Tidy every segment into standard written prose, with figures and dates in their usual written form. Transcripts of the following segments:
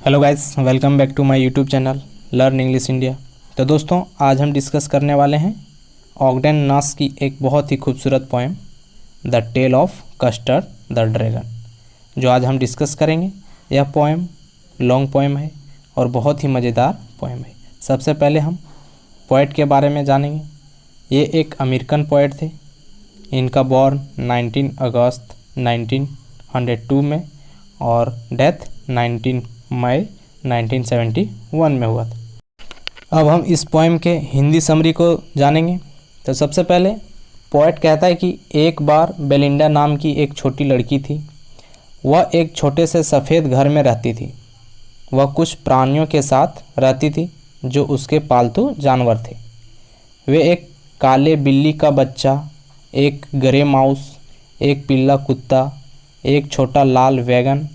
Hello guys, welcome back to my YouTube channel learn English India. तो दोस्तों, आज हम डिस्कस करने वाले हैं ऑगडेन नास की एक बहुत ही खूबसूरत poem the tale of custard the dragon, जो आज हम डिस्कस करेंगे। यह पोएम लॉन्ग पोएम है और बहुत ही मज़ेदार पोएम है। सबसे पहले हम पोएट के बारे में जानेंगे। ये एक अमेरिकन पोएट थे। इनका बॉर्न 19 अगस्त 1902 में और डेथ 19 मई 1971 में हुआ था। अब हम इस पोएम के हिंदी समरी को जानेंगे। तो सबसे पहले पोएट कहता है कि एक बार बेलिंडा नाम की एक छोटी लड़की थी। वह एक छोटे से सफ़ेद घर में रहती थी। वह कुछ प्राणियों के साथ रहती थी जो उसके पालतू जानवर थे। वे एक काले बिल्ली का बच्चा, एक ग्रे माउस, एक पीला कुत्ता, एक छोटा लाल वैगन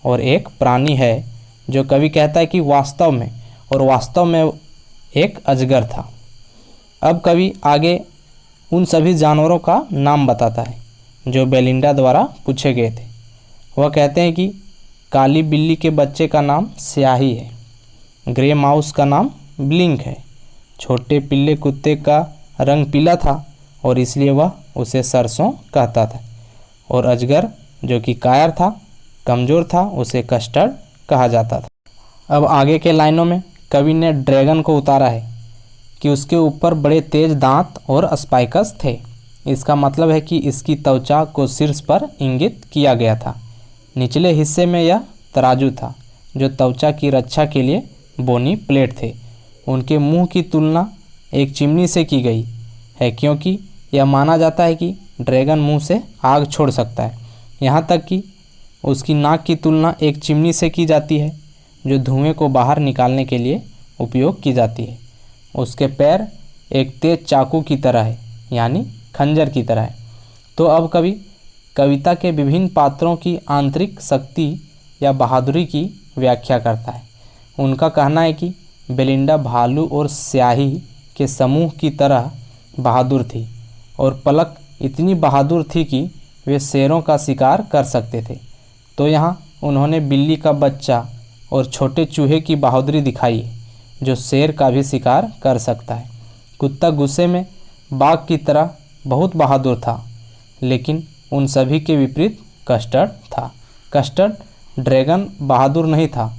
और एक प्राणी है जो कवि कहता है कि वास्तव में एक अजगर था। अब कवि आगे उन सभी जानवरों का नाम बताता है जो बेलिंडा द्वारा पूछे गए थे। वह कहते हैं कि काली बिल्ली के बच्चे का नाम स्याही है, ग्रे माउस का नाम ब्लिंक है, छोटे पीले कुत्ते का रंग पीला था और इसलिए वह उसे सरसों कहता था, और अजगर जो कि कायर था, कमज़ोर था, उसे कस्टर्ड कहा जाता था। अब आगे के लाइनों में कवि ने ड्रैगन को उतारा है कि उसके ऊपर बड़े तेज दांत और स्पाइकस थे। इसका मतलब है कि इसकी त्वचा को शीर्ष पर इंगित किया गया था। निचले हिस्से में यह तराजू था जो त्वचा की रक्षा के लिए बोनी प्लेट थे। उनके मुंह की तुलना एक चिमनी से की गई है क्योंकि यह माना जाता है कि ड्रैगन मुंह से आग छोड़ सकता है। यहाँ तक कि उसकी नाक की तुलना एक चिमनी से की जाती है जो धुएं को बाहर निकालने के लिए उपयोग की जाती है। उसके पैर एक तेज चाकू की तरह है, यानी खंजर की तरह है। तो अब कवि कविता के विभिन्न पात्रों की आंतरिक शक्ति या बहादुरी की व्याख्या करता है। उनका कहना है कि बेलिंडा भालू और स्याही के समूह की तरह बहादुर थी और पलक इतनी बहादुर थी कि वे शेरों का शिकार कर सकते थे। तो यहाँ उन्होंने बिल्ली का बच्चा और छोटे चूहे की बहादुरी दिखाई है जो शेर का भी शिकार कर सकता है। कुत्ता गुस्से में बाघ की तरह बहुत बहादुर था, लेकिन उन सभी के विपरीत कस्टर्ड था। कस्टर्ड ड्रैगन बहादुर नहीं था।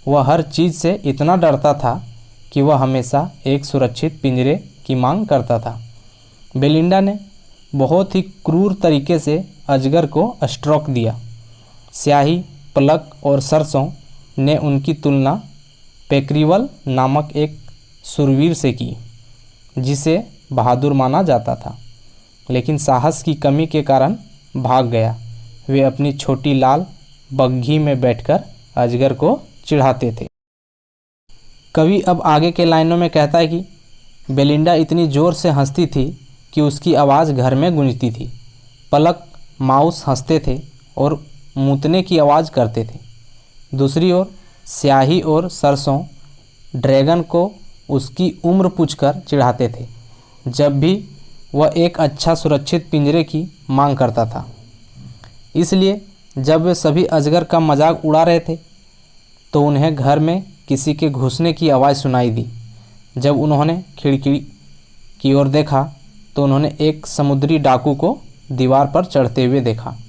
वह हर चीज़ से इतना डरता था कि वह हमेशा एक सुरक्षित पिंजरे की मांग करता था। बेलिंडा ने बहुत ही क्रूर तरीके से अजगर को स्ट्रोक दिया। स्याही, पलक और सरसों ने उनकी तुलना पेक्रिवल नामक एक शूरवीर से की जिसे बहादुर माना जाता था, लेकिन साहस की कमी के कारण भाग गया। वे अपनी छोटी लाल बग्घी में बैठकर अजगर को चिढ़ाते थे। कवि अब आगे के लाइनों में कहता है कि बेलिंडा इतनी ज़ोर से हंसती थी कि उसकी आवाज़ घर में गूंजती थी। पलक, माउस हंसते थे और मूतने की आवाज़ करते थे। दूसरी ओर स्याही और सरसों ड्रैगन को उसकी उम्र पूछकर चिढ़ाते थे जब भी वह एक अच्छा सुरक्षित पिंजरे की मांग करता था। इसलिए जब वे सभी अजगर का मजाक उड़ा रहे थे तो उन्हें घर में किसी के घुसने की आवाज़ सुनाई दी। जब उन्होंने खिड़की की ओर देखा तो उन्होंने एक समुद्री डाकू को दीवार पर चढ़ते हुए देखा।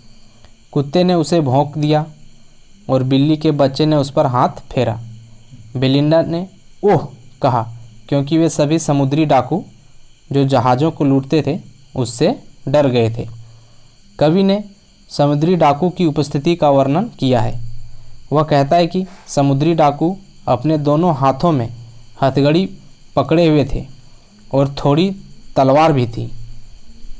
कुत्ते ने उसे भौंक दिया और बिल्ली के बच्चे ने उस पर हाथ फेरा। बेलिंडा ने ओह कहा क्योंकि वे सभी समुद्री डाकू जो जहाज़ों को लूटते थे उससे डर गए थे। कवि ने समुद्री डाकू की उपस्थिति का वर्णन किया है। वह कहता है कि समुद्री डाकू अपने दोनों हाथों में हथकड़ी पकड़े हुए थे और थोड़ी तलवार भी थी।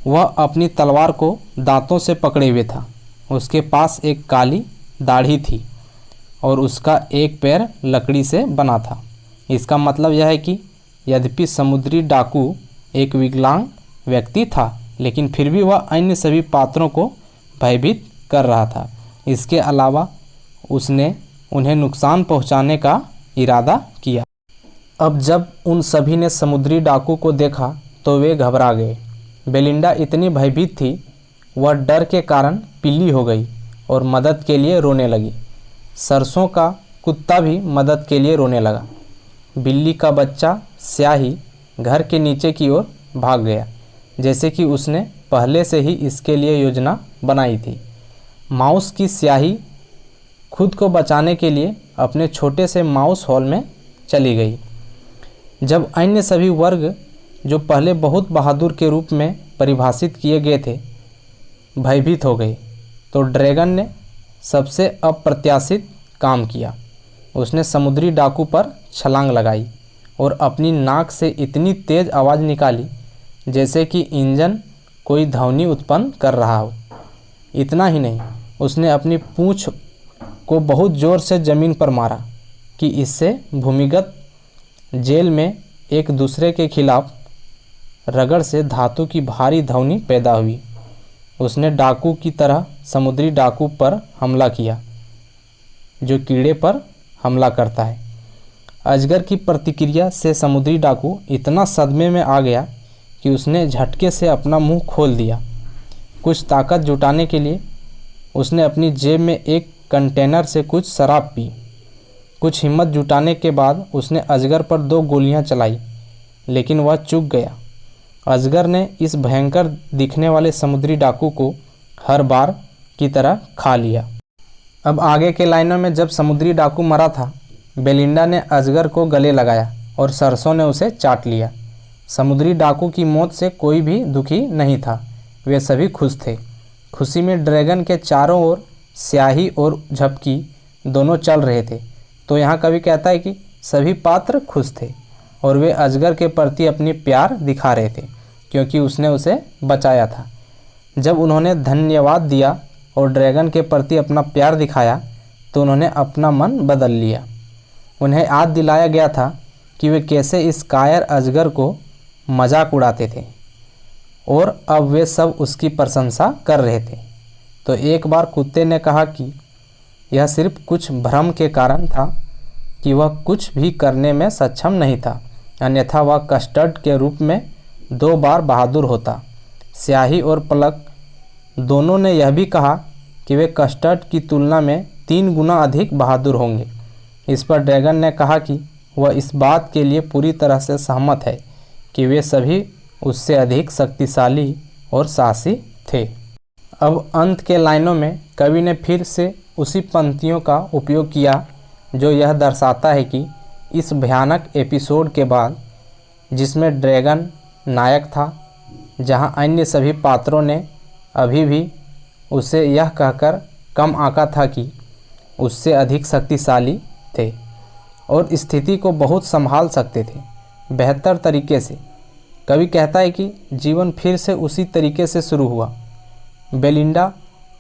वह अपनी तलवार को दांतों से पकड़े हुए था। उसके पास एक काली दाढ़ी थी और उसका एक पैर लकड़ी से बना था। इसका मतलब यह है कि यद्यपि समुद्री डाकू एक विकलांग व्यक्ति था, लेकिन फिर भी वह अन्य सभी पात्रों को भयभीत कर रहा था। इसके अलावा उसने उन्हें नुकसान पहुंचाने का इरादा किया। अब जब उन सभी ने समुद्री डाकू को देखा तो वे घबरा गए। बेलिंडा इतनी भयभीत थी, वह डर के कारण पीली हो गई और मदद के लिए रोने लगी। सरसों का कुत्ता भी मदद के लिए रोने लगा। बिल्ली का बच्चा स्याही घर के नीचे की ओर भाग गया, जैसे कि उसने पहले से ही इसके लिए योजना बनाई थी। माउस की स्याही खुद को बचाने के लिए अपने छोटे से माउस हॉल में चली गई। जब अन्य सभी वर्ग जो पहले बहुत बहादुर के रूप में परिभाषित किए गए थे भयभीत हो गए, तो ड्रैगन ने सबसे अप्रत्याशित काम किया। उसने समुद्री डाकू पर छलांग लगाई और अपनी नाक से इतनी तेज़ आवाज़ निकाली जैसे कि इंजन कोई ध्वनि उत्पन्न कर रहा हो। इतना ही नहीं, उसने अपनी पूंछ को बहुत ज़ोर से ज़मीन पर मारा कि इससे भूमिगत जेल में एक दूसरे के खिलाफ रगड़ से धातु की भारी ध्वनि पैदा हुई। उसने डाकू की तरह समुद्री डाकू पर हमला किया जो कीड़े पर हमला करता है। अजगर की प्रतिक्रिया से समुद्री डाकू इतना सदमे में आ गया कि उसने झटके से अपना मुंह खोल दिया। कुछ ताकत जुटाने के लिए उसने अपनी जेब में एक कंटेनर से कुछ शराब पी। कुछ हिम्मत जुटाने के बाद उसने अजगर पर 2 गोलियां चलाई, लेकिन वह चूक गया। अजगर ने इस भयंकर दिखने वाले समुद्री डाकू को हर बार की तरह खा लिया। अब आगे के लाइनों में जब समुद्री डाकू मरा था, बेलिंडा ने अजगर को गले लगाया और सरसों ने उसे चाट लिया। समुद्री डाकू की मौत से कोई भी दुखी नहीं था, वे सभी खुश थे। खुशी में ड्रैगन के चारों ओर स्याही और झपकी दोनों चल रहे थे। तो यहाँ कवि कहता है कि सभी पात्र खुश थे और वे अजगर के प्रति अपनी प्यार दिखा रहे थे क्योंकि उसने उसे बचाया था। जब उन्होंने धन्यवाद दिया और ड्रैगन के प्रति अपना प्यार दिखाया तो उन्होंने अपना मन बदल लिया। उन्हें याद दिलाया गया था कि वे कैसे इस कायर अजगर को मजाक उड़ाते थे और अब वे सब उसकी प्रशंसा कर रहे थे। तो एक बार कुत्ते ने कहा कि यह सिर्फ कुछ भ्रम के कारण था कि वह कुछ भी करने में सक्षम नहीं था, अन्यथा वह कस्टर्ड के रूप में 2 बार बहादुर होता। स्याही और पलक दोनों ने यह भी कहा कि वे कस्टर्ड की तुलना में 3 गुना अधिक बहादुर होंगे। इस पर ड्रैगन ने कहा कि वह इस बात के लिए पूरी तरह से सहमत है कि वे सभी उससे अधिक शक्तिशाली और साहसी थे। अब अंत के लाइनों में कवि ने फिर से उसी पंक्तियों का उपयोग किया जो यह दर्शाता है कि इस भयानक एपिसोड के बाद, जिसमें ड्रैगन नायक था, जहां अन्य सभी पात्रों ने अभी भी उसे यह कहकर कम आंका था कि उससे अधिक शक्तिशाली थे और स्थिति को बहुत संभाल सकते थे बेहतर तरीके से। कवि कहता है कि जीवन फिर से उसी तरीके से शुरू हुआ। बेलिंडा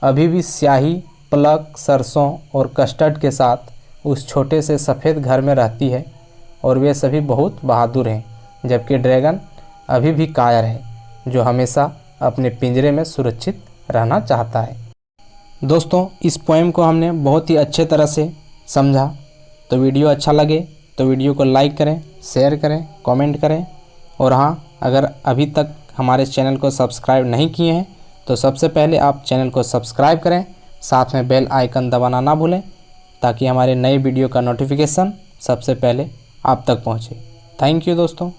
अभी भी स्याही, पलक, सरसों और कस्टर्ड के साथ उस छोटे से सफ़ेद घर में रहती है और वे सभी बहुत बहादुर हैं, जबकि ड्रैगन अभी भी कायर है जो हमेशा अपने पिंजरे में सुरक्षित रहना चाहता है। दोस्तों, इस पोएम को हमने बहुत ही अच्छे तरह से समझा। तो वीडियो अच्छा लगे तो वीडियो को लाइक करें, शेयर करें, कमेंट करें और हाँ, अगर अभी तक हमारे चैनल को सब्सक्राइब नहीं किए हैं तो सबसे पहले आप चैनल को सब्सक्राइब करें, साथ में बेल आइकन दबाना ना भूलें ताकि हमारे नए वीडियो का नोटिफिकेशन सबसे पहले आप तक पहुँचे। थैंक यू दोस्तों।